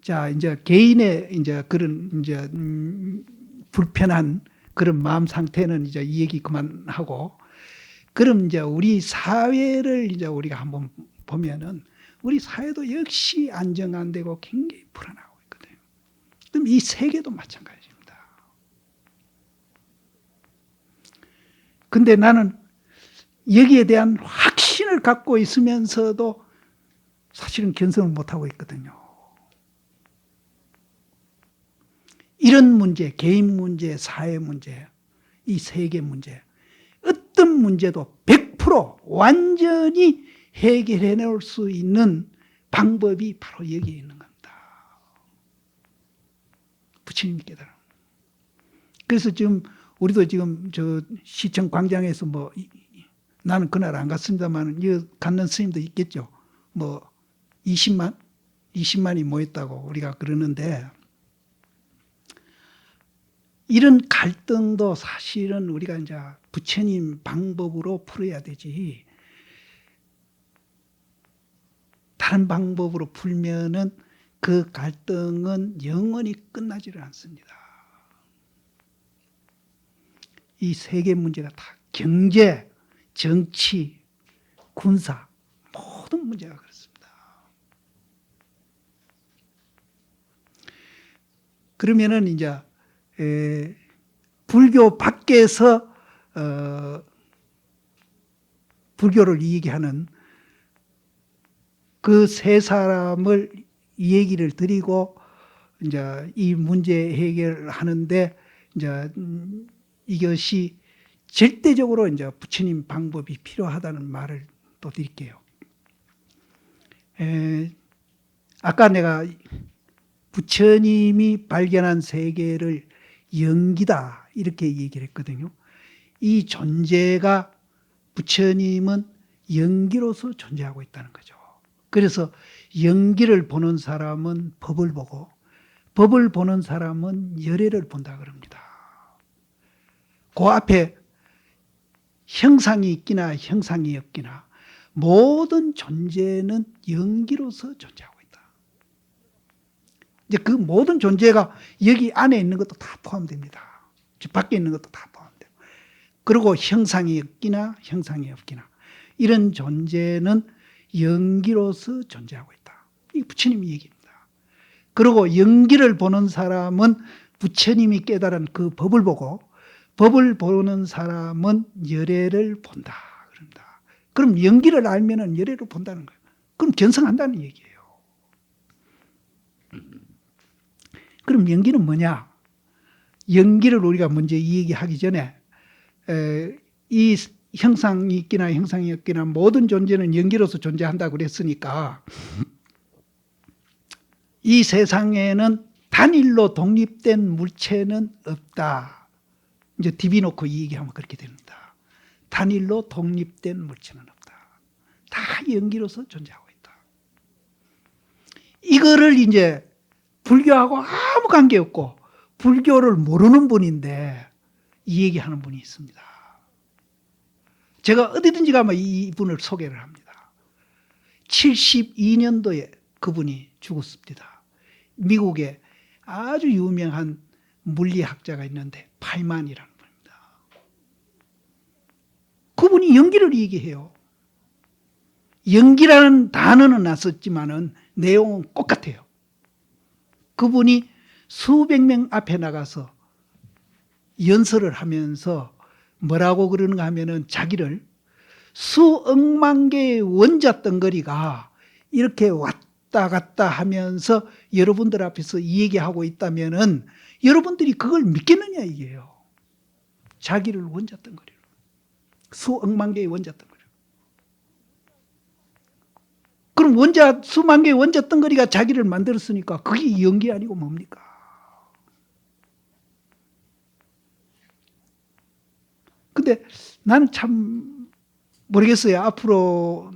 자, 이제 개인의 이제 그런 이제 불편한 그런 마음 상태는 이제 이 얘기 그만하고, 그럼 이제 우리 사회를 이제 우리가 한번 보면은 우리 사회도 역시 안정 안 되고 굉장히 불안하고 있거든요. 그럼 이 세계도 마찬가지입니다. 근데 나는 여기에 대한 확신을 갖고 있으면서도 사실은 견성을 못하고 있거든요. 이런 문제, 개인 문제, 사회 문제, 이 세계 문제, 어떤 문제도 100% 완전히 해결해 놓을 수 있는 방법이 바로 여기에 있는 겁니다. 부처님이 깨달아. 그래서 지금 우리도 지금 저 시청 광장에서 뭐 나는 그날 안 갔습니다만 여기 갔는 스님도 있겠죠. 뭐 20만이 모였다고 우리가 그러는데, 이런 갈등도 사실은 우리가 이제 부처님 방법으로 풀어야 되지, 다른 방법으로 풀면은 그 갈등은 영원히 끝나지를 않습니다. 이 세계 문제가 다 경제, 정치, 군사 모든 문제가 그렇습니다. 그러면은 이제 불교 밖에서 불교를 얘기하는 그 세 사람을 얘기를 드리고 이제 이 문제 해결하는데 이제 이것이 절대적으로 이제 부처님 방법이 필요하다는 말을 또 드릴게요. 아까 내가 부처님이 발견한 세계를 영기다 이렇게 얘기를 했거든요. 이 존재가, 부처님은 영기로서 존재하고 있다는 거죠. 그래서 영기를 보는 사람은 법을 보고, 법을 보는 사람은 열애를 본다 그럽니다. 그 앞에 형상이 있기나 형상이 없기나 모든 존재는 영기로서 존재하고 있다. 이제 그 모든 존재가 여기 안에 있는 것도 다 포함됩니다. 밖에 있는 것도 다 포함돼요. 그리고 형상이 없기나 형상이 없기나 이런 존재는 영기로서 존재하고 있다. 이 부처님이 얘기입니다. 그리고 영기를 보는 사람은 부처님이 깨달은 그 법을 보고, 법을 보는 사람은 열애를 본다 그럽니다. 그럼 영기를 알면은 열애를 본다는 거예요. 그럼 견성한다는 얘기예요. 그럼 영기는 뭐냐? 영기를 우리가 먼저 얘기하기 전에 이 형상이 있기나 형상이 없기나 모든 존재는 영기로서 존재한다고 그랬으니까 이 세상에는 단일로 독립된 물체는 없다. 이제 디비놓고 이 얘기하면 그렇게 됩니다. 단일로 독립된 물체는 없다. 다 영기로서 존재하고 있다. 이거를 이제 불교하고 아무 관계없고 불교를 모르는 분인데 이 얘기하는 분이 있습니다. 제가 어디든지 가면 이분을 소개를 합니다. 72년도에 그분이 죽었습니다. 미국에 아주 유명한 물리학자가 있는데 파이만이라는 분입니다. 그분이 영기를 얘기해요. 영기라는 단어는 놨었지만은 내용은 똑같아요. 그분이 수백 명 앞에 나가서 연설을 하면서 뭐라고 그러는가 하면은 자기를 수억만 개의 원자 덩어리가 이렇게 왔다 갔다 하면서 여러분들 앞에서 얘기하고 있다면은 여러분들이 그걸 믿겠느냐 이게요. 자기를 원자 덩어리로, 수억만 개의 원자 덩어리. 그럼 수만 개의 원자 덩어리가 자기를 만들었으니까 그게 영기 아니고 뭡니까? 근데 나는 참 모르겠어요. 앞으로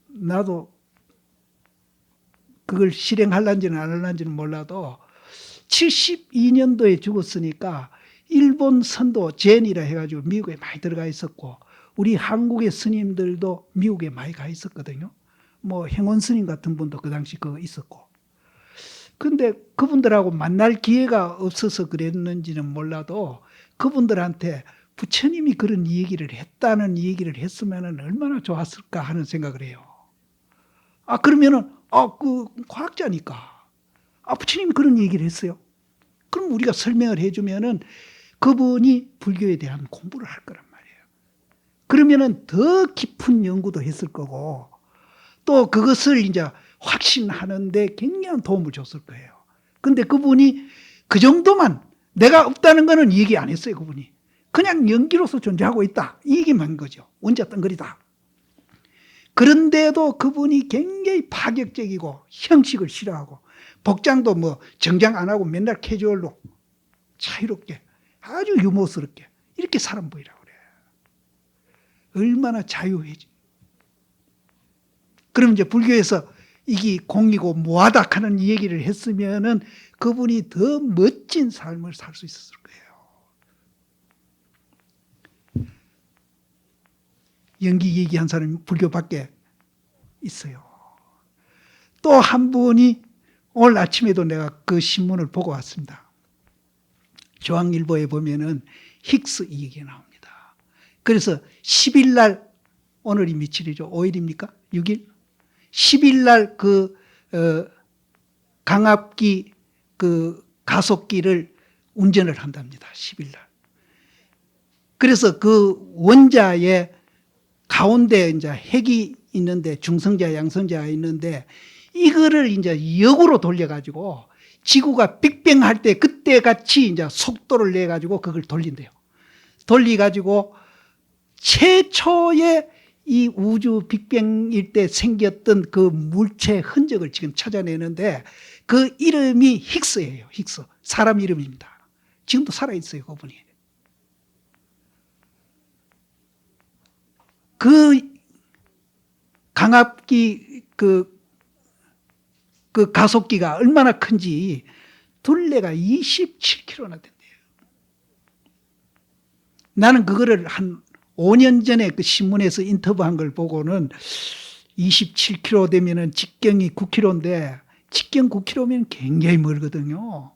나도 그걸 실행할란지는 안 할란지는 몰라도 72년도에 죽었으니까 일본 선도 젠이라 해가지고 미국에 많이 들어가 있었고 우리 한국의 스님들도 미국에 많이 가 있었거든요. 뭐 행원 스님 같은 분도 그 당시 그거 있었고 근데 그분들하고 만날 기회가 없어서 그랬는지는 몰라도 그분들한테 부처님이 그런 얘기를 했다는 얘기를 했으면 얼마나 좋았을까 하는 생각을 해요. 그러면은, 그 과학자니까. 부처님이 그런 얘기를 했어요. 그럼 우리가 설명을 해주면은 그분이 불교에 대한 공부를 할 거란 말이에요. 그러면은 더 깊은 연구도 했을 거고, 또 그것을 이제 확신하는데 굉장한 도움을 줬을 거예요. 근데 그분이 그 정도만, 내가 없다는 거는 얘기 안 했어요, 그분이. 그냥 연기로서 존재하고 있다. 이 얘기만 한 거죠. 원자 덩거리다. 그런데도 그분이 굉장히 파격적이고 형식을 싫어하고 복장도 뭐 정장 안 하고 맨날 캐주얼로 자유롭게 아주 유머스럽게 이렇게 사람 보이라고 그래요. 얼마나 자유해지. 그럼 이제 불교에서 이게 공이고 무하다 하는 얘기를 했으면은 그분이 더 멋진 삶을 살 수 있었을 거예요. 연기 얘기한 사람이 불교밖에 있어요. 또 한 분이 오늘 아침에도 내가 그 신문을 보고 왔습니다. 중앙일보에 보면은 힉스 이 얘기가 나옵니다. 그래서 10일 날, 오늘이 며칠이죠? 5일입니까? 6일? 10일 날 강압기 가속기를 운전을 한답니다. 10일 날. 그래서 그 원자의 가운데 이제 핵이 있는데 중성자, 양성자가 있는데 이거를 이제 역으로 돌려가지고 지구가 빅뱅할 때 그때 같이 이제 속도를 내가지고 그걸 돌린대요. 돌려가지고 최초의 이 우주 빅뱅일 때 생겼던 그 물체 흔적을 지금 찾아내는데 그 이름이 힉스예요. 힉스. 사람 이름입니다. 지금도 살아있어요, 그분이. 그 강압기 그 가속기가 얼마나 큰지 둘레가 27km나 된대요. 나는 그거를 한 5년 전에 그 신문에서 인터뷰한 걸 보고는 27km 되면은 직경이 9km인데 직경 9km면 굉장히 멀거든요.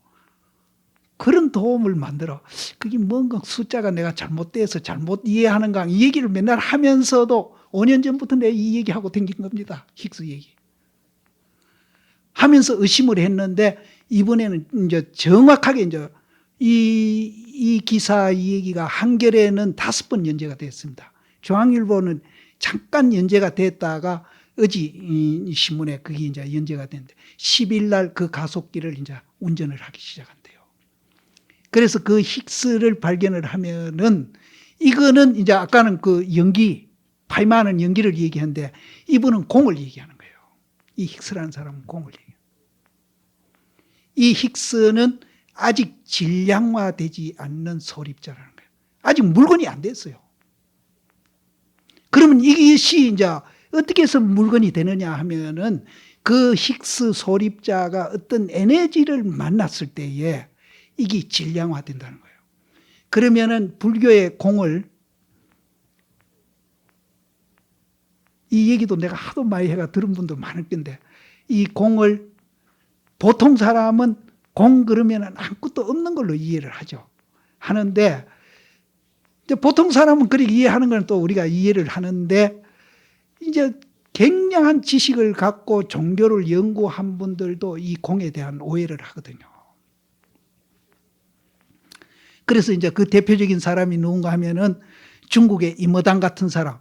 그런 도움을 만들어. 그게 뭔가 숫자가 내가 잘못돼서 잘못 이해하는가 이 얘기를 맨날 하면서도 5년 전부터 내가 이 얘기하고 댕긴 겁니다. 힉스 얘기. 하면서 의심을 했는데 이번에는 이제 정확하게 이제 이 기사 이 얘기가 한겨레는 5번 연재가 됐습니다. 중앙일보는 잠깐 연재가 됐다가 어제 이 신문에 그게 이제 연재가 됐는데 10일 날 그 가속기를 이제 운전을 하기 시작한대요. 그래서 그 힉스를 발견을 하면은 이거는 이제 아까는 그 연기, 파이마는 연기를 얘기하는데 이분은 공을 얘기하는 거예요. 이 힉스라는 사람은 공을 얘기해요. 이 힉스는 아직 질량화되지 않는 소립자라는 거예요. 아직 물건이 안 됐어요. 그러면 이것이 이제 어떻게 해서 물건이 되느냐 하면은 그 힉스 소립자가 어떤 에너지를 만났을 때에 이게 질량화된다는 거예요. 그러면은 불교의 공을 이 얘기도 내가 하도 많이 해가 들은 분도 많을 건데 이 공을 보통 사람은 공 그러면은 아무것도 없는 걸로 이해를 하죠. 하는데 이제 보통 사람은 그렇게 이해하는 건 또 우리가 이해를 하는데 이제 굉장한 지식을 갖고 종교를 연구한 분들도 이 공에 대한 오해를 하거든요. 그래서 이제 그 대표적인 사람이 누군가 하면은 중국의 이머당 같은 사람.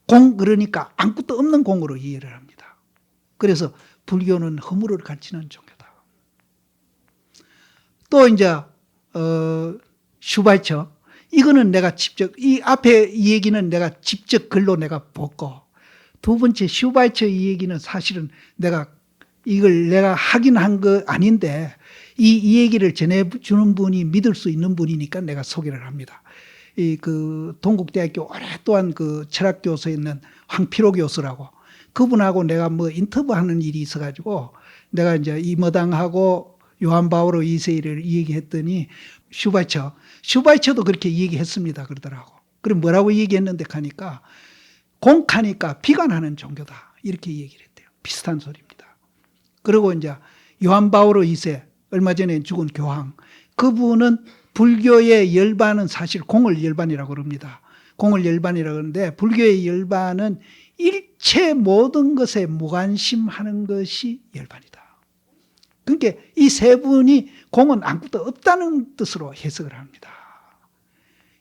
공 그러니까 아무것도 없는 공으로 이해를 합니다. 그래서 불교는 허물을 가르치는 종교다. 또 이제 슈바이처 이거는 내가 직접 이 앞에 이 얘기는 내가 직접 글로 내가 보고 두 번째 슈바이처 이 얘기는 사실은 내가 이걸 내가 확인한 거 아닌데 이 얘기를 전해주는 분이 믿을 수 있는 분이니까 내가 소개를 합니다. 그 동국대학교 오랫동안 그 철학 교수에 있는 황필호 교수라고 그분하고 내가 뭐 인터뷰하는 일이 있어가지고 내가 이제 이머당하고 요한 바오로 2세를 얘기했더니 슈바이처도 그렇게 얘기했습니다 그러더라고. 그럼 뭐라고 얘기했는데 하니까 공하니까 비관하는 종교다 이렇게 얘기를 했대요. 비슷한 소리입니다. 그리고 이제 요한 바오로 2세, 얼마 전에 죽은 교황, 그분은 불교의 열반은 사실 공을 열반이라고 그럽니다. 공을 열반이라고 그러는데 불교의 열반은 일체 모든 것에 무관심하는 것이 열반이다. 그러니까 이 세 분이 공은 아무것도 없다는 뜻으로 해석을 합니다.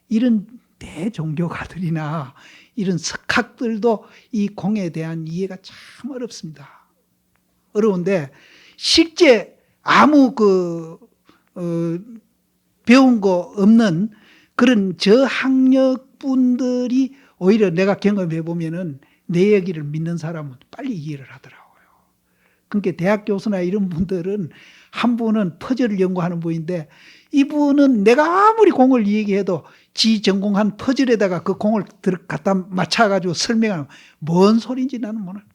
이런 대종교가들이나 이런 석학들도 이 공에 대한 이해가 참 어렵습니다. 어려운데 실제 아무 배운 거 없는 그런 저학력 분들이 오히려 내가 경험해 보면은 내 얘기를 믿는 사람은 빨리 이해를 하더라고요. 그러니까 대학 교수나 이런 분들은 한 분은 퍼즐을 연구하는 분인데 이분은 내가 아무리 공을 얘기해도 지 전공한 퍼즐에다가 그 공을 갖다 맞춰가지고 설명하면 뭔 소리인지 나는 모르겠어요.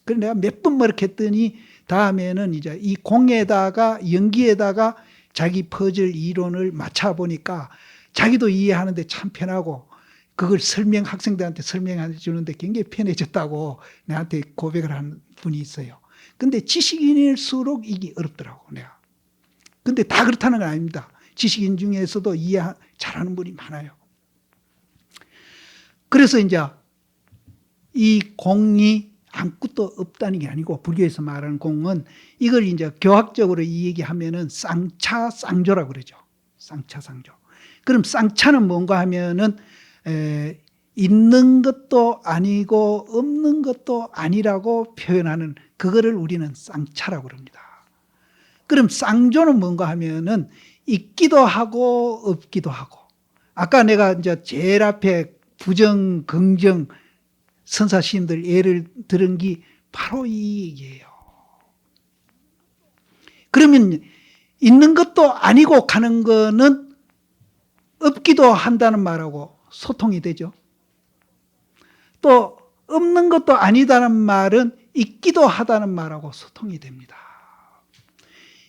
그래서 내가 몇 번 그렇게 했더니 다음에는 이제 이 공에다가 연기에다가 자기 퍼즐 이론을 맞춰보니까 자기도 이해하는데 참 편하고 그걸 학생들한테 설명해 주는데 굉장히 편해졌다고 내한테 고백을 한 분이 있어요. 근데 지식인일수록 이게 어렵더라고, 내가. 근데 다 그렇다는 건 아닙니다. 지식인 중에서도 이해 잘하는 분이 많아요. 그래서 이제 이 공이 아무것도 없다는 게 아니고 불교에서 말하는 공은 이걸 이제 교학적으로 이 얘기하면은 쌍차쌍조라고 그러죠. 쌍차쌍조. 그럼 쌍차는 뭔가 하면은 있는 것도 아니고 없는 것도 아니라고 표현하는 그거를 우리는 쌍차라고 그럽니다. 그럼 쌍조는 뭔가 하면은 있기도 하고 없기도 하고. 아까 내가 이제 제일 앞에 부정, 긍정 선사 시인들 예를 들은 게 바로 이 얘기예요. 그러면 있는 것도 아니고 가는 거는 없기도 한다는 말하고 소통이 되죠. 또 없는 것도 아니다는 말은 있기도 하다는 말하고 소통이 됩니다.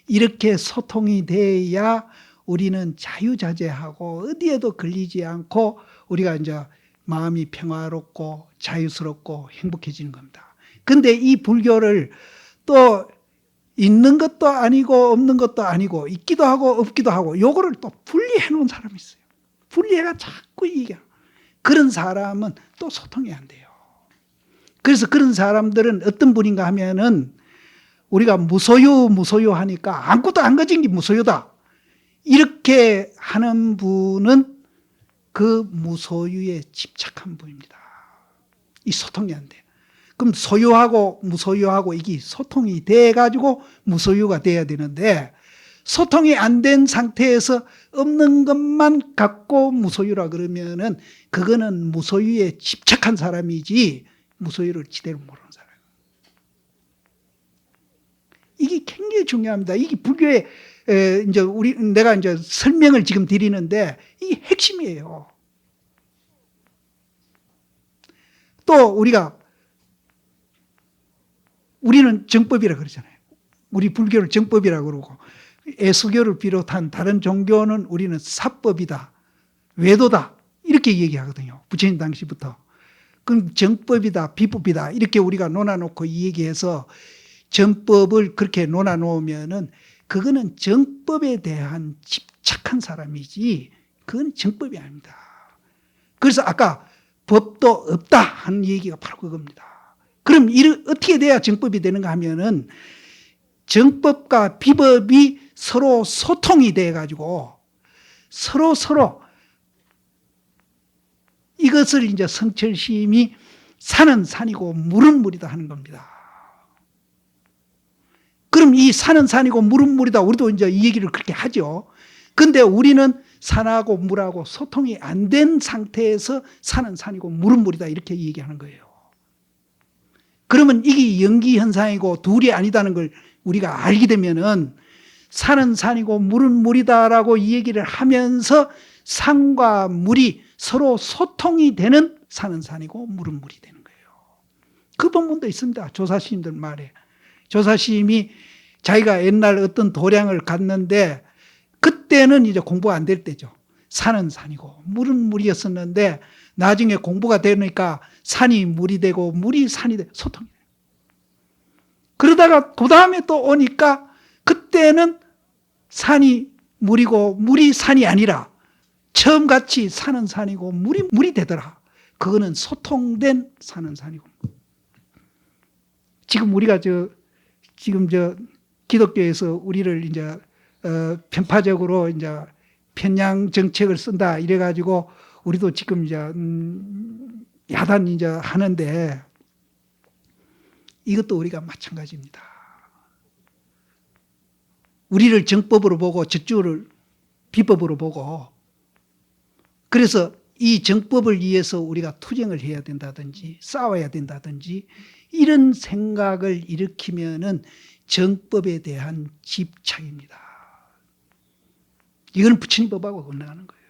이렇게 소통이 돼야 우리는 자유자재하고 어디에도 걸리지 않고 우리가 이제 마음이 평화롭고 자유스럽고 행복해지는 겁니다. 근데 이 불교를 또 있는 것도 아니고 없는 것도 아니고 있기도 하고 없기도 하고 요거를 또 분리해 놓은 사람이 있어요. 분리해가 자꾸 얘기해요. 그런 사람은 또 소통이 안 돼요. 그래서 그런 사람들은 어떤 분인가 하면은 우리가 무소유 하니까 아무것도 안 가진 게 무소유다. 이렇게 하는 분은 그 무소유에 집착한 분입니다. 이 소통이 안 돼요. 그럼 소유하고 무소유하고 이게 소통이 돼가지고 무소유가 돼야 되는데 소통이 안 된 상태에서 없는 것만 갖고 무소유라 그러면은 그거는 무소유에 집착한 사람이지 무소유를 제대로 모르는 사람이에요. 이게 굉장히 중요합니다. 이게 불교의 이제 내가 이제 설명을 지금 드리는데 이게 핵심이에요. 또 우리는 정법이라 그러잖아요. 우리 불교를 정법이라 그러고 예수교를 비롯한 다른 종교는 우리는 사법이다, 외도다 이렇게 얘기하거든요. 부처님 당시부터. 그럼 정법이다, 비법이다 이렇게 우리가 논아놓고 이 얘기해서 정법을 그렇게 논아놓으면은 그거는 정법에 대한 집착한 사람이지 그건 정법이 아닙니다. 그래서 아까 법도 없다 하는 얘기가 바로 그겁니다. 그럼 어떻게 돼야 정법이 되는가 하면은 정법과 비법이 서로 소통이 돼가지고 서로 이것을 이제 성철심이 산은 산이고 물은 물이다 하는 겁니다. 그럼 이 산은 산이고 물은 물이다. 우리도 이제 이 얘기를 그렇게 하죠. 근데 우리는 산하고 물하고 소통이 안 된 상태에서 산은 산이고 물은 물이다. 이렇게 얘기하는 거예요. 그러면 이게 연기현상이고 둘이 아니다는 걸 우리가 알게 되면은 산은 산이고 물은 물이다라고 이 얘기를 하면서 산과 물이 서로 소통이 되는 산은 산이고 물은 물이 되는 거예요. 그 본문도 있습니다. 조사스님들 말에. 조사스님이 자기가 옛날 어떤 도량을 갔는데 그때는 이제 공부가 안 될 때죠. 산은 산이고 물은 물이었었는데 나중에 공부가 되니까 산이 물이 되고 물이 산이 되고 소통이 돼요. 그러다가 그 다음에 또 오니까 그때는 산이 물이고 물이 산이 아니라 처음 같이 산은 산이고 물이 되더라. 그거는 소통된 산은 산이고. 지금 우리가 지금 기독교에서 우리를 이제 편파적으로 이제 편향 정책을 쓴다 이래가지고 우리도 지금 이제 야단 이제 하는데 이것도 우리가 마찬가지입니다. 우리를 정법으로 보고 저쪽을 비법으로 보고 그래서 이 정법을 위해서 우리가 투쟁을 해야 된다든지 싸워야 된다든지 이런 생각을 일으키면은 정법에 대한 집착입니다. 이건 부처님 법하고 건너가는 거예요.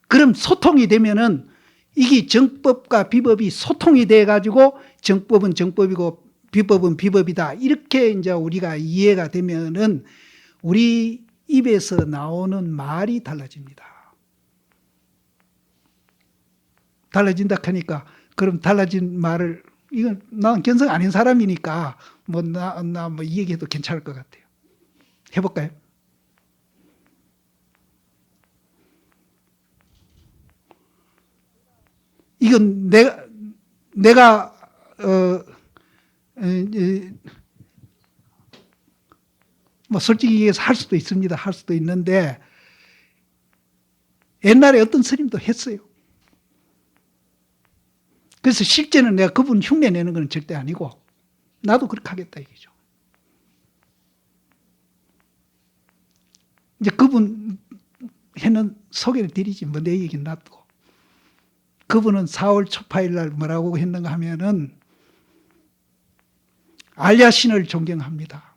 그럼 소통이 되면은 이게 정법과 비법이 소통이 돼 가지고 정법은 정법이고 비법은 비법이다. 이렇게 이제 우리가 이해가 되면은 우리 입에서 나오는 말이 달라집니다. 달라진다 하니까 그럼 달라진 말을 이건 난 견성 아닌 사람이니까 나 뭐 이 얘기해도 괜찮을 것 같아요. 해볼까요? 이건 내가 뭐 솔직히 얘기해서 할 수도 있습니다. 할 수도 있는데 옛날에 어떤 스님도 했어요. 그래서 실제는 내가 그분 흉내 내는 건 절대 아니고 나도 그렇게 하겠다 이거죠. 이제 그분 해는 소개를 드리지 뭐 내 얘기는 놔두고 그분은 4월 초파일 날 뭐라고 했는가 하면은 알야신을 존경합니다.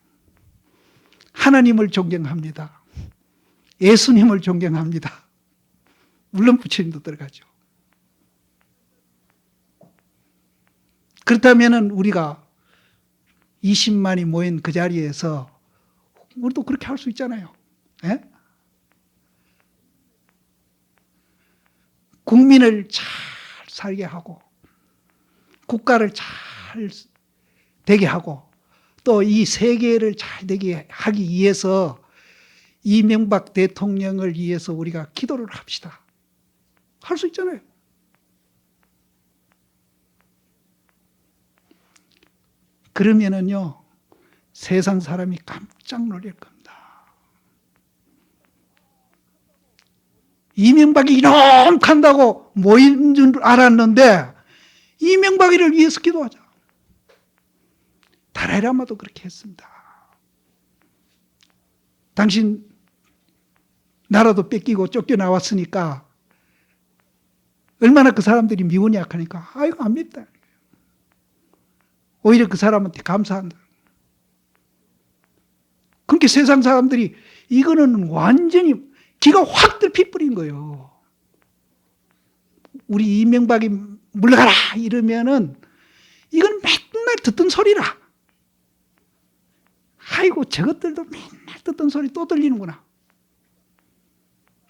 하나님을 존경합니다. 예수님을 존경합니다. 물론 부처님도 들어가죠. 그렇다면은 우리가 20만이 모인 그 자리에서 우리도 그렇게 할 수 있잖아요. 예? 국민을 잘 살게 하고 국가를 잘 되게 하고 또 이 세계를 잘 되게 하기 위해서 이명박 대통령을 위해서 우리가 기도를 합시다. 할 수 있잖아요. 그러면은요 세상 사람이 깜짝 놀랄 겁니다. 이명박이 이놈 한다고 모인 줄 알았는데 이명박이를 위해서 기도하자. 달라이라마도 그렇게 했습니다. 당신 나라도 뺏기고 쫓겨나왔으니까 얼마나 그 사람들이 미운이 약하니까 아이고 안 밉다. 오히려 그 사람한테 감사한다. 그러니까 세상 사람들이 이거는 완전히 기가 확 들피뿌린 거예요. 우리 이명박이 물러가라 이러면은 이건 맨날 듣던 소리라. 아이고 저것들도 맨날 듣던 소리 또 들리는구나.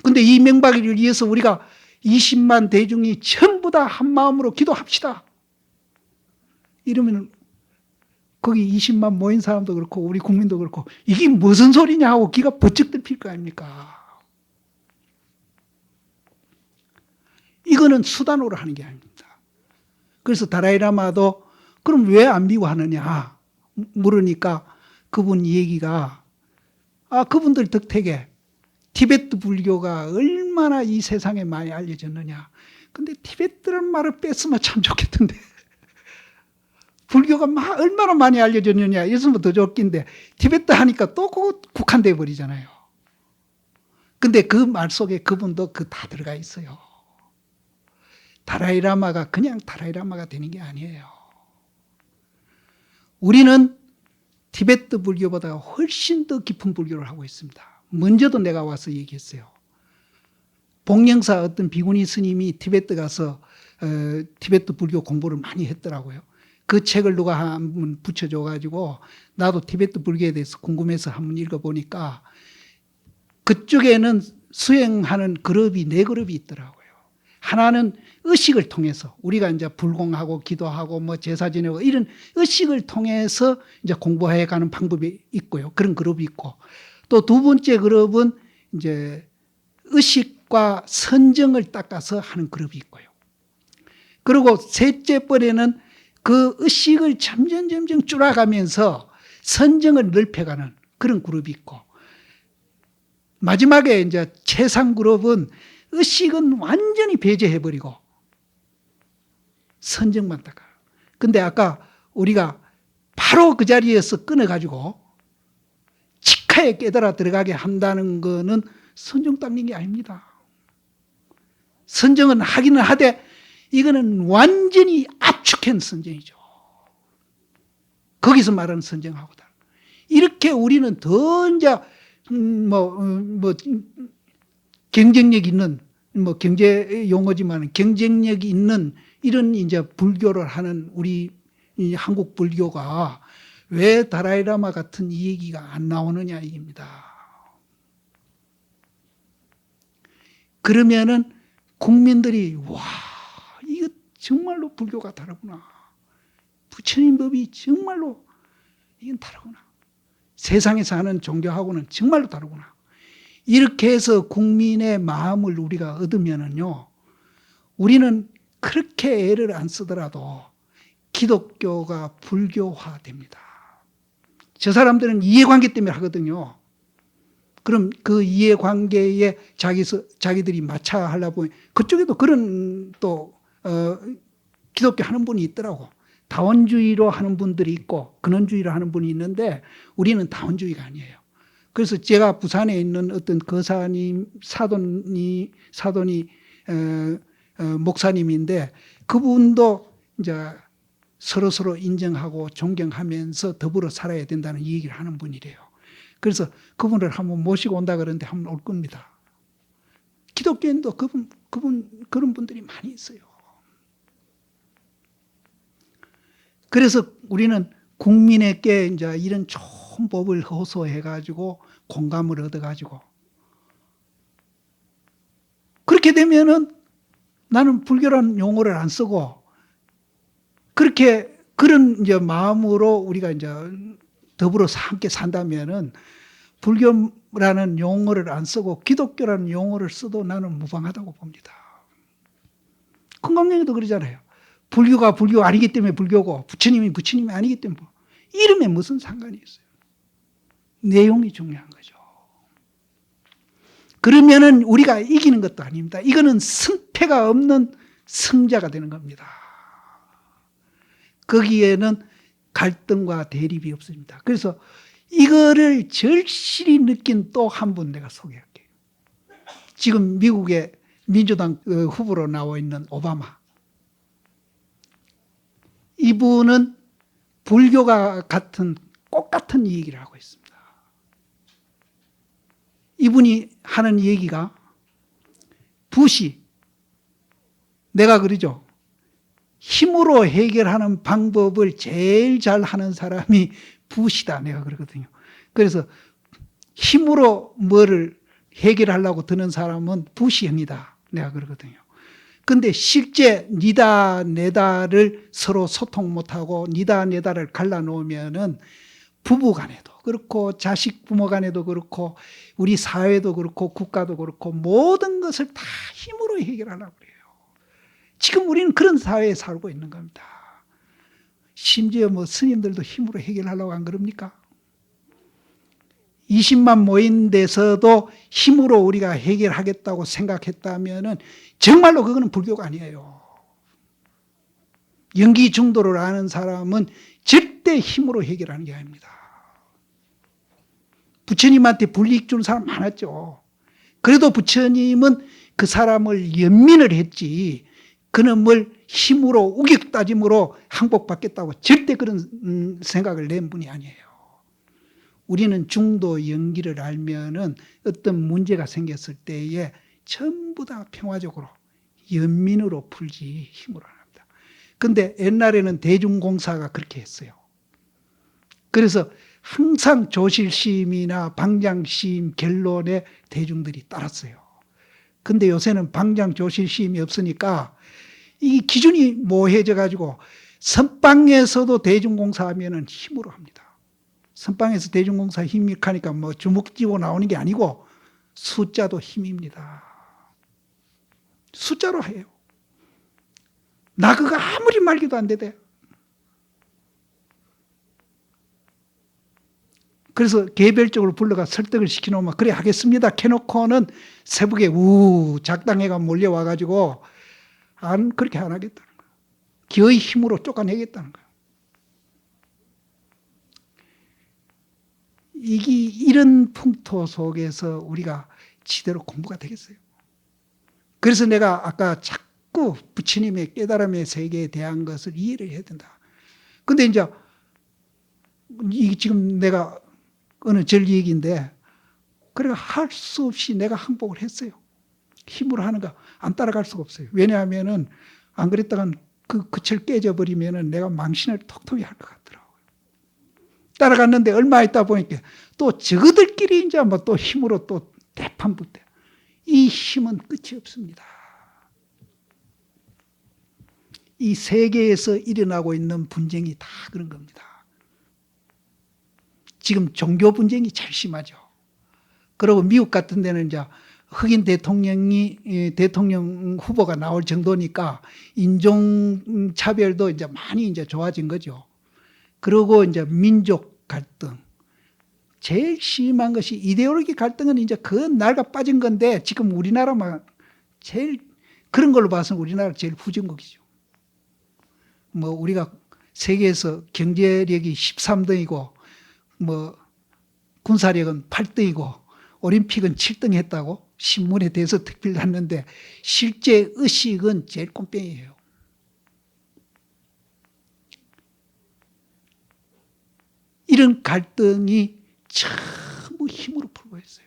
근데 이명박이를 위해서 우리가 20만 대중이 전부 다 한마음으로 기도합시다. 이러면 거기 20만 모인 사람도 그렇고 우리 국민도 그렇고 이게 무슨 소리냐 하고 기가 번쩍 들필 거 아닙니까? 이거는 수단으로 하는 게 아닙니다. 그래서 달라이라마도 그럼 왜 안 미워하느냐 물으니까 그분 얘기가 그분들 덕택에 티베트 불교가 얼마나 이 세상에 많이 알려졌느냐. 근데 티베트라는 말을 뺐으면 참 좋겠던데 불교가 얼마나 많이 알려졌느냐 이랬으면 더 좋긴데 티베트 하니까 또 그거 국한돼 버리잖아요. 근데 그 말 속에 그분도 그 다 들어가 있어요. 달라이라마가 그냥 달라이라마가 되는 게 아니에요. 우리는 티베트 불교보다 훨씬 더 깊은 불교를 하고 있습니다. 먼저도 내가 와서 얘기했어요. 복령사 어떤 비구니 스님이 티베트 가서 티베트 불교 공부를 많이 했더라고요. 그 책을 누가 한 번 붙여줘가지고 나도 티베트 불교에 대해서 궁금해서 한번 읽어보니까 그쪽에는 수행하는 그룹이 4그룹이 있더라고요. 하나는 의식을 통해서 우리가 이제 불공하고 기도하고 뭐 제사 지내고 이런 의식을 통해서 이제 공부해 가는 방법이 있고요. 그런 그룹이 있고, 또 두 번째 그룹은 이제 의식과 선정을 닦아서 하는 그룹이 있고요. 그리고 셋째 번에는 그 의식을 점점 줄여가면서 선정을 넓혀가는 그런 그룹이 있고, 마지막에 이제 최상 그룹은 의식은 완전히 배제해버리고 선정만 닦아요. 근데 아까 우리가 바로 그 자리에서 끊어가지고 직하에 깨달아 들어가게 한다는 거는 선정 닦는 게 아닙니다. 선정은 하기는 하되 이거는 완전히 압축한 선정이죠. 거기서 말하는 선정하고 다른. 이렇게 우리는 더 이제 경쟁력 있는 경제 용어지만 경쟁력이 있는 이런 이제 불교를 하는 우리 이 한국 불교가 왜 다라이라마 같은 이 얘기가 안 나오느냐 이겁니다. 그러면은 국민들이 와, 이거 정말로 불교가 다르구나. 부처님 법이 정말로 이건 다르구나. 세상에서 하는 종교하고는 정말로 다르구나. 이렇게 해서 국민의 마음을 우리가 얻으면은요, 우리는 그렇게 애를 안 쓰더라도 기독교가 불교화됩니다. 저 사람들은 이해관계 때문에 하거든요. 그럼 그 이해관계에 자기들이 마차하려고 그쪽에도 그런 또 기독교 하는 분이 있더라고. 다원주의로 하는 분들이 있고 근원주의로 하는 분이 있는데 우리는 다원주의가 아니에요. 그래서 제가 부산에 있는 어떤 거사님 사돈이 목사님인데 그분도 이제 서로 인정하고 존경하면서 더불어 살아야 된다는 얘기를 하는 분이래요. 그래서 그분을 한번 모시고 온다 그러는데 한번 올 겁니다. 기독교인도 그런 분들이 많이 있어요. 그래서 우리는 국민에게 이제 이런 좋은 법을 호소해가지고 공감을 얻어가지고 그렇게 되면은 나는 불교라는 용어를 안 쓰고 그렇게 그런 이제 마음으로 우리가 이제 더불어 함께 산다면은 불교라는 용어를 안 쓰고 기독교라는 용어를 써도 나는 무방하다고 봅니다. 건강경에도 그러잖아요. 불교가 불교 아니기 때문에 불교고 부처님이 부처님이 아니기 때문에 이름에 무슨 상관이 있어요. 내용이 중요한 거죠. 그러면은 우리가 이기는 것도 아닙니다. 이거는 승패가 없는 승자가 되는 겁니다. 거기에는 갈등과 대립이 없습니다. 그래서 이거를 절실히 느낀 또 한 분 내가 소개할게요. 지금 미국의 민주당 후보로 나와 있는 오바마. 이분은 불교가 같은 똑같은 얘기를 하고 있습니다. 이분이 하는 얘기가 부시, 내가 그러죠. 힘으로 해결하는 방법을 제일 잘하는 사람이 부시다 내가 그러거든요. 그래서 힘으로 뭐를 해결하려고 드는 사람은 부시형이다 내가 그러거든요. 근데 실제 니다 내다를 서로 소통 못하고 니다 내다를 갈라놓으면은 부부 간에도 그렇고 자식 부모 간에도 그렇고 우리 사회도 그렇고 국가도 그렇고 모든 것을 다 힘으로 해결하려고 그래요. 지금 우리는 그런 사회에 살고 있는 겁니다. 심지어 뭐 스님들도 힘으로 해결하려고 안 그럽니까? 20만 모인 데서도 힘으로 우리가 해결하겠다고 생각했다면은 정말로 그거는 불교가 아니에요. 연기 중도를 아는 사람은 절대 힘으로 해결하는 게 아닙니다. 부처님한테 불이익 준 사람 많았죠. 그래도 부처님은 그 사람을 연민을 했지 그놈을 힘으로 우격다짐으로 항복받겠다고 절대 그런 생각을 낸 분이 아니에요. 우리는 중도 연기를 알면은 어떤 문제가 생겼을 때에 전부 다 평화적으로 연민으로 풀지 힘으로 안 합니다. 근데 옛날에는 대중공사가 그렇게 했어요. 그래서 항상 조실시임이나 방장시임 결론에 대중들이 따랐어요. 근데 요새는 방장 조실 시임이 없으니까 이 기준이 모호해져 가지고 선방에서도 대중공사 하면은 힘으로 합니다. 선방에서 대중공사 힘이 하니까 뭐 주먹 쥐고 나오는 게 아니고 숫자도 힘입니다. 숫자로 해요. 나 그거 아무리 말기도 안 되대. 그래서 개별적으로 불러가 설득을 시켜놓으면 그래 하겠습니다 캐놓고는 새벽에 작당회가 몰려와가지고 그렇게 안 하겠다는 거예요. 기어의 힘으로 쫓아내겠다는 거예요. 이런 풍토 속에서 우리가 지대로 공부가 되겠어요. 그래서 내가 아까 자꾸 부처님의 깨달음의 세계에 대한 것을 이해를 해야 된다. 근데 이제 지금 내가 어느 절 얘기인데 그래가 할 수 없이 내가 항복을 했어요. 힘으로 하는 거 안 따라갈 수가 없어요. 왜냐하면은 안 그랬다간 그 절 깨져버리면은 내가 망신을 톡톡히 할 것 같더라고요. 따라갔는데 얼마 있다 보니까 또 저들끼리 이제 뭐 또 힘으로 또 대판부대. 이 힘은 끝이 없습니다. 이 세계에서 일어나고 있는 분쟁이 다 그런 겁니다. 지금 종교 분쟁이 제일 심하죠. 그리고 미국 같은 데는 이제 흑인 대통령 후보가 나올 정도니까 인종 차별도 이제 많이 이제 좋아진 거죠. 그리고 이제 민족 갈등. 제일 심한 것이 이데올로기 갈등은 이제 그 낡아 빠진 건데 지금 우리나라만 제일 그런 걸로 봐서는 우리나라가 제일 후진국이죠. 뭐 우리가 세계에서 경제력이 13등이고 뭐 군사력은 8등이고 올림픽은 7등 했다고 신문에 대해서 특필 났는데 실제 의식은 제일 꼼빼이에요. 이런 갈등이 전부 힘으로 풀고 있어요.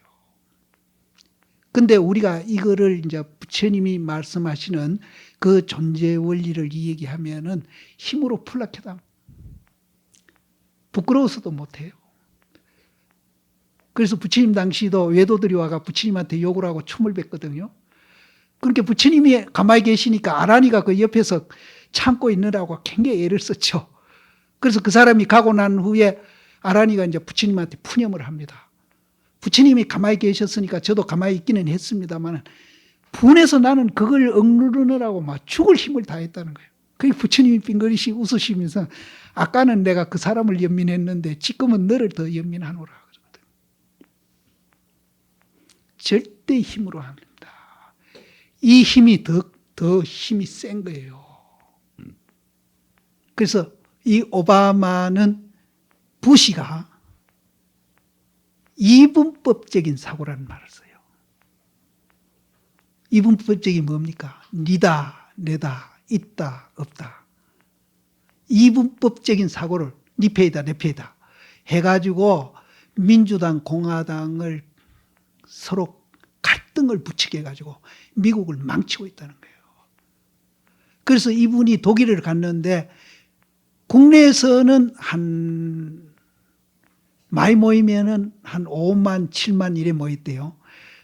근데 우리가 이거를 이제 부처님이 말씀하시는 그 존재 원리를 이야기하면은 힘으로 풀락해다 부끄러워서도 못해요. 그래서 부처님 당시도 외도들이 와가 부처님한테 욕을 하고 춤을 뱉거든요. 그렇게 부처님이 가만히 계시니까 아란이가 그 옆에서 참고 있느라고 굉장히 애를 썼죠. 그래서 그 사람이 가고 난 후에 아란이가 이제 부처님한테 푸념을 합니다. 부처님이 가만히 계셨으니까 저도 가만히 있기는 했습니다만 분해서 나는 그걸 억누르느라고 막 죽을 힘을 다했다는 거예요. 그게 부처님이 빙그리시 웃으시면서 아까는 내가 그 사람을 연민했는데 지금은 너를 더 연민하노라. 그러거든요. 절대 힘으로 합니다. 이 힘이 더 힘이 센 거예요. 그래서 이 오바마는 부시가 이분법적인 사고라는 말을 써요. 이분법적이 뭡니까? 니다, 내다, 있다, 없다. 이분법적인 사고를 니 패이다, 내 패이다 해가지고 민주당, 공화당을 서로 갈등을 부추겨 가지고 미국을 망치고 있다는 거예요. 그래서 이분이 독일을 갔는데 국내에서는 많이 모이면은 한 5만, 7만 이래 모였대요.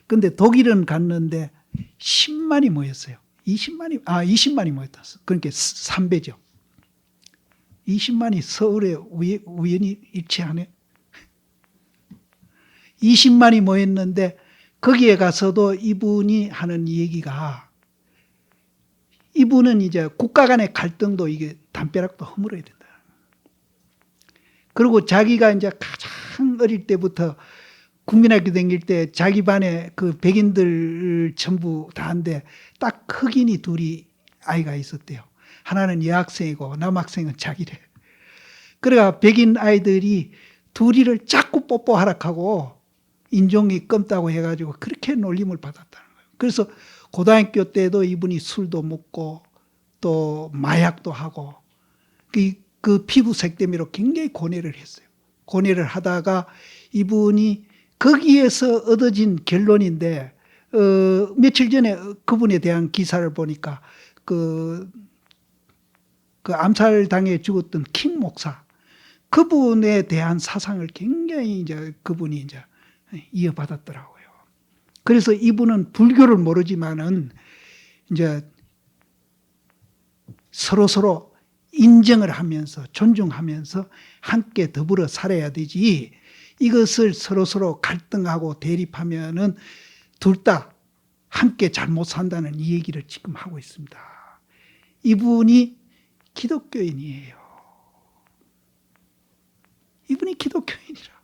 근데 독일은 갔는데 10만이 모였어요. 20만이 모였다. 그러니까 3배죠. 20만이 서울에 우연히 일치하네. 20만이 모였는데 거기에 가서도 이분이 하는 얘기가 이분은 이제 국가 간의 갈등도 이게 담벼락도 허물어야 된다. 그리고 자기가 이제 가장 어릴 때부터 국민학교 다닐 때 자기 반에 그 백인들 전부 다 한데 딱 흑인이 둘이 아이가 있었대요. 하나는 여학생이고 남학생은 자기래. 그래가 백인 아이들이 둘이를 자꾸 뽀뽀하락하고 인종이 검다고 해가지고 그렇게 놀림을 받았다는 거예요. 그래서 고등학교 때도 이분이 술도 먹고 또 마약도 하고 그 피부색 때문에 굉장히 고뇌를 했어요. 고뇌를 하다가 이분이 거기에서 얻어진 결론인데 며칠 전에 그분에 대한 기사를 보니까 그 암살당해 죽었던 킹 목사 그분에 대한 사상을 굉장히 이제 그분이 이제 이어받았더라고요. 그래서 이분은 불교를 모르지만은 이제 서로 인정을 하면서 존중하면서 함께 더불어 살아야 되지, 이것을 서로 갈등하고 대립하면은 둘 다 함께 잘못 산다는 이 얘기를 지금 하고 있습니다. 이분이 기독교인이에요. 이분이 기독교인이라.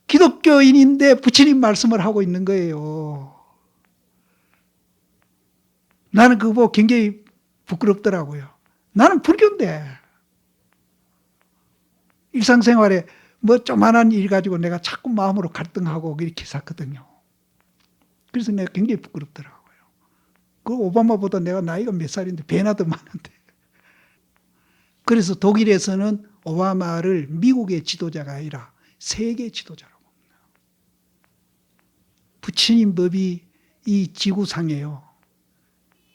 기독교인인데 부처님 말씀을 하고 있는 거예요. 나는 그거 보고 굉장히 부끄럽더라고요. 나는 불교인데 일상생활에 뭐 조그만한 일 가지고 내가 자꾸 마음으로 갈등하고 이렇게 살거든요. 그래서 내가 굉장히 부끄럽더라고요. 그 오바마보다 내가 나이가 몇 살인데 배나 더 많은데. 그래서 독일에서는 오바마를 미국의 지도자가 아니라 세계 지도자라고 합니다. 부처님 법이 이 지구상에요,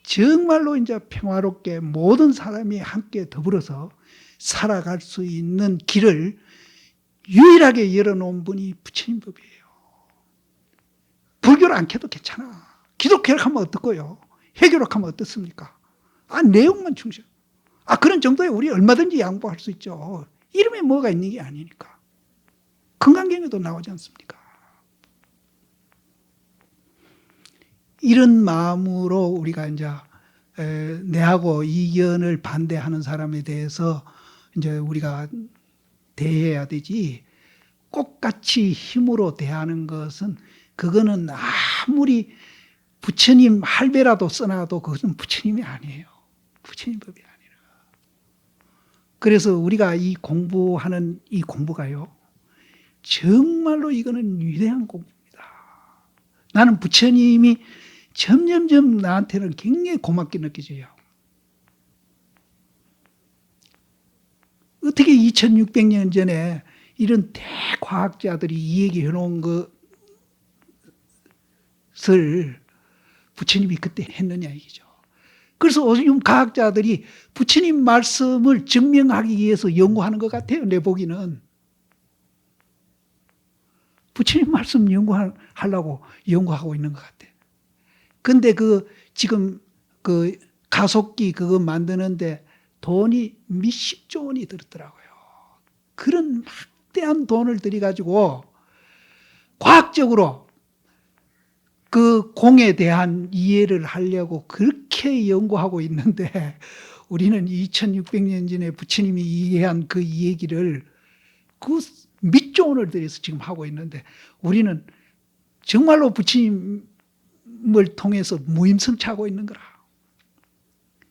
정말로 이제 평화롭게 모든 사람이 함께 더불어서 살아갈 수 있는 길을 유일하게 열어놓은 분이 부처님 법이에요. 불교를 안 켜도 괜찮아. 기독교를 하면 어떻고요? 해교를 하면 어떻습니까? 내용만 충실. 그런 정도에 우리 얼마든지 양보할 수 있죠. 이름에 뭐가 있는 게 아니니까. 건강경에도 나오지 않습니까? 이런 마음으로 우리가 이제 내하고 이견을 반대하는 사람에 대해서 이제 우리가 대해야 되지, 똑같이 힘으로 대하는 것은, 그거는 아무리 부처님 할배라도 써놔도 그것은 부처님이 아니에요. 부처님 법이 아니라. 그래서 우리가 이 공부하는 이 공부가요, 정말로 이거는 위대한 공부입니다. 나는 부처님이 점점점 나한테는 굉장히 고맙게 느껴져요. 어떻게 2600년 전에 이런 대과학자들이 이 얘기 해놓은 것을 부처님이 그때 했느냐 이거죠. 그래서 요즘 과학자들이 부처님 말씀을 증명하기 위해서 연구하는 것 같아요. 내 보기는. 부처님 말씀 연구하려고 연구하고 있는 것 같아요. 근데 지금 가속기 그거 만드는데 돈이 몇십조 원이 들었더라고요. 그런 막대한 돈을 들여가지고 과학적으로 그 공에 대한 이해를 하려고 그렇게 연구하고 있는데, 우리는 2600년 전에 부처님이 이해한 그 얘기를 그 몇조 원을 들여서 지금 하고 있는데, 우리는 정말로 부처님을 통해서 무임승차하고 있는 거라.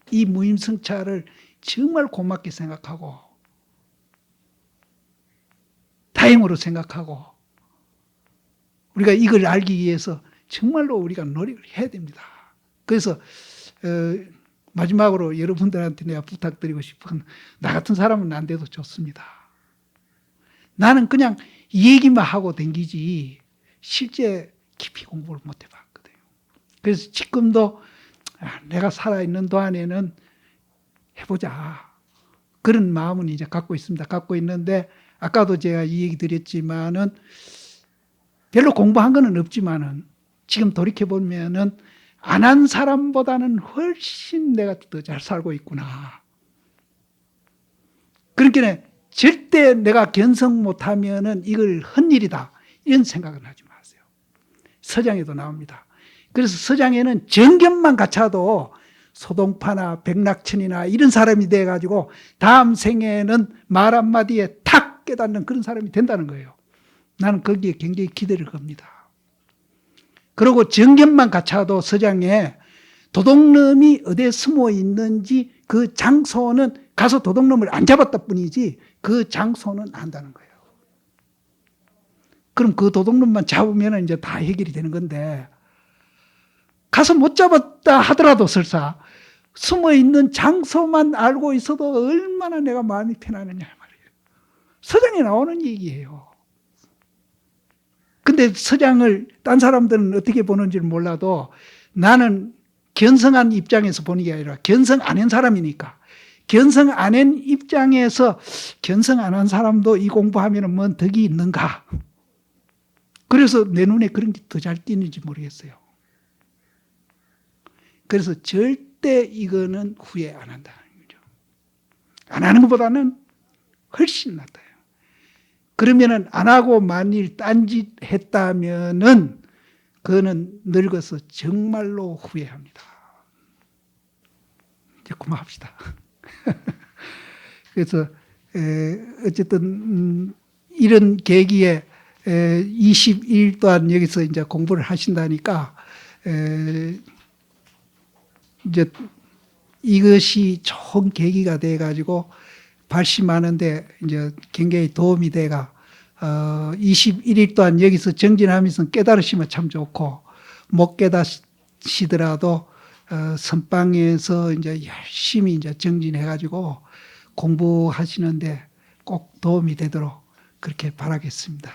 이 무임승차를 정말 고맙게 생각하고 다행으로 생각하고, 우리가 이걸 알기 위해서 정말로 우리가 노력을 해야 됩니다. 그래서 마지막으로 여러분들한테 내가 부탁드리고 싶은, 나 같은 사람은 안 돼도 좋습니다. 나는 그냥 얘기만 하고 댕기지 실제 깊이 공부를 못 해봤거든요. 그래서 지금도 내가 살아있는 동안에는 해보자, 그런 마음은 이제 갖고 있습니다. 갖고 있는데, 아까도 제가 이 얘기 드렸지만은 별로 공부한 거는 없지만은 지금 돌이켜보면은 안 한 사람보다는 훨씬 내가 더 잘 살고 있구나. 그러니까 절대 내가 견성 못하면은 이걸 헛일이다, 이런 생각은 하지 마세요. 서장에도 나옵니다. 그래서 서장에는 정견만 갖춰도 소동파나 백낙천이나 이런 사람이 돼가지고 다음 생에는 말 한마디에 탁 깨닫는 그런 사람이 된다는 거예요. 나는 거기에 굉장히 기대를 겁니다. 그리고 정견만 갖춰도 서장에 도둑놈이 어디에 숨어 있는지 그 장소는 가서 도둑놈을 안 잡았다 뿐이지 그 장소는 안다는 거예요. 그럼 그 도둑놈만 잡으면 이제 다 해결이 되는 건데, 가서 못 잡았다 하더라도 설사 숨어 있는 장소만 알고 있어도 얼마나 내가 마음이 편하느냐 말이에요. 서장에 나오는 얘기예요. 근데 서장을 딴 사람들은 어떻게 보는지는 몰라도 나는 견성한 입장에서 보는 게 아니라 견성 안 한 사람이니까, 견성 안 한 입장에서 견성 안 한 사람도 이 공부하면 뭔 덕이 있는가, 그래서 내 눈에 그런 게 더 잘 띄는지 모르겠어요. 그래서 절대 이거는 후회 안 한다는 거죠. 안 하는 것보다는 훨씬 낫다요. 그러면은 안 하고 만일 딴짓 했다면은 그거는 늙어서 정말로 후회합니다. 이제 그만합시다. 그래서 어쨌든 이런 계기에 21일 동안 여기서 이제 공부를 하신다니까 이제 이것이 좋은 계기가 돼 가지고 발심하는데 이제 굉장히 도움이 돼가 21일 동안 여기서 정진하면서 깨달으시면 참 좋고 못 깨닫시더라도 선방에서 이제 열심히 이제 정진해 가지고 공부하시는데 꼭 도움이 되도록 그렇게 바라겠습니다.